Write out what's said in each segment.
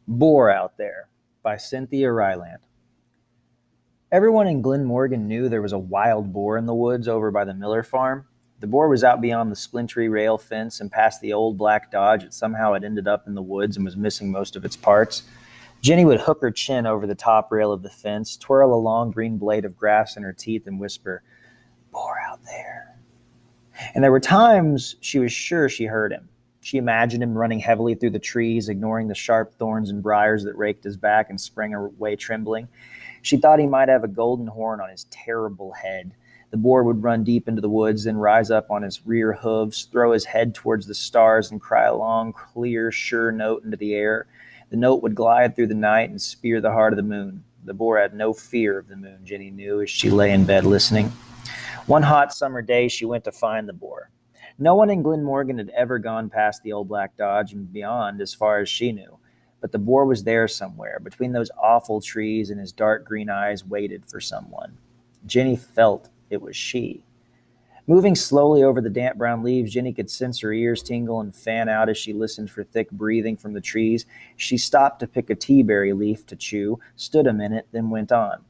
Boar Out There by Cynthia Rylandt. Everyone in Glenmorgan knew there was a wild boar in the woods over by the Miller farm. The boar was out beyond the splintery rail fence and past the old black Dodge that somehow had ended up in the woods and was missing most of its parts. Jenny would hook her chin over the top rail of the fence, twirl a long green blade of grass in her teeth, and whisper, "Boar out there." And there were times she was sure she heard him. She imagined him running heavily through the trees, ignoring the sharp thorns and briars that raked his back and sprang away trembling. She thought he might have a golden horn on his terrible head. The boar would run deep into the woods, then rise up on his rear hooves, throw his head towards the stars, and cry a long, clear, sure note into the air. The note would glide through the night and spear the heart of the moon. The boar had no fear of the moon, Jenny knew, as she lay in bed listening. One hot summer day, she went to find the boar. No one in Glenmorgan had ever gone past the old black Dodge and beyond as far as she knew. But the boar was there somewhere, between those awful trees, and his dark green eyes waited for someone. Jenny felt it was she. Moving slowly over the damp brown leaves, Jenny could sense her ears tingle and fan out as she listened for thick breathing from the trees. She stopped to pick a teaberry leaf to chew, stood a minute, then went on.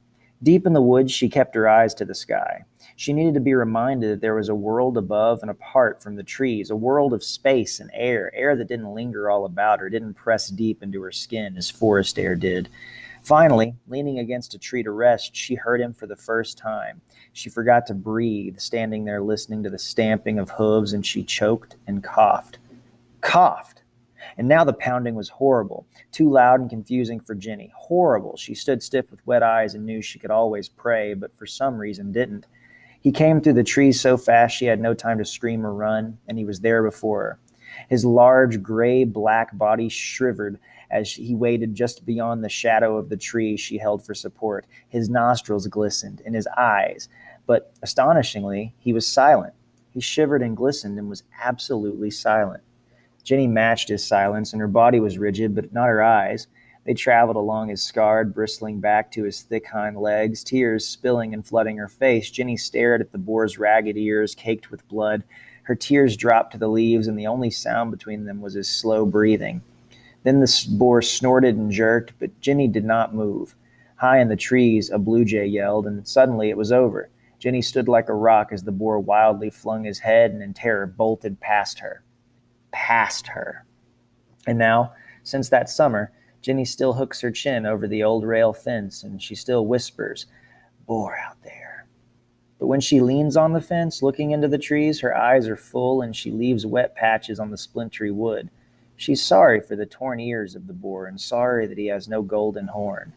Deep in the woods, she kept her eyes to the sky. She needed to be reminded that there was a world above and apart from the trees, a world of space and air that didn't linger all about her, didn't press deep into her skin as forest air did. Finally, leaning against a tree to rest, she heard him for the first time. She forgot to breathe, standing there listening to the stamping of hooves, and she choked and coughed. Coughed! And now the pounding was horrible, too loud and confusing for Jenny. Horrible. She stood stiff with wet eyes and knew she could always pray, but for some reason didn't. He came through the trees so fast she had no time to scream or run, and he was there before her. His large, gray-black body shivered as he waited just beyond the shadow of the tree she held for support. His nostrils glistened, and his eyes. But astonishingly, he was silent. He shivered and glistened and was absolutely silent. Jenny matched his silence, and her body was rigid, but not her eyes. They traveled along his scarred, bristling back to his thick hind legs, tears spilling and flooding her face. Jenny stared at the boar's ragged ears, caked with blood. Her tears dropped to the leaves, and the only sound between them was his slow breathing. Then the boar snorted and jerked, but Jenny did not move. High in the trees, a blue jay yelled, and suddenly it was over. Jenny stood like a rock as the boar wildly flung his head and in terror bolted past her. Past her. And now, since that summer, Jenny still hooks her chin over the old rail fence, and she still whispers, "Boar out there." But when she leans on the fence, looking into the trees, her eyes are full, and she leaves wet patches on the splintery wood. She's sorry for the torn ears of the boar, and sorry that he has no golden horn.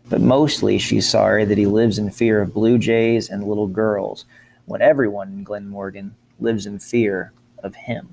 But mostly she's sorry that he lives in fear of blue jays and little girls, when everyone in Glenmorgan lives in fear of him.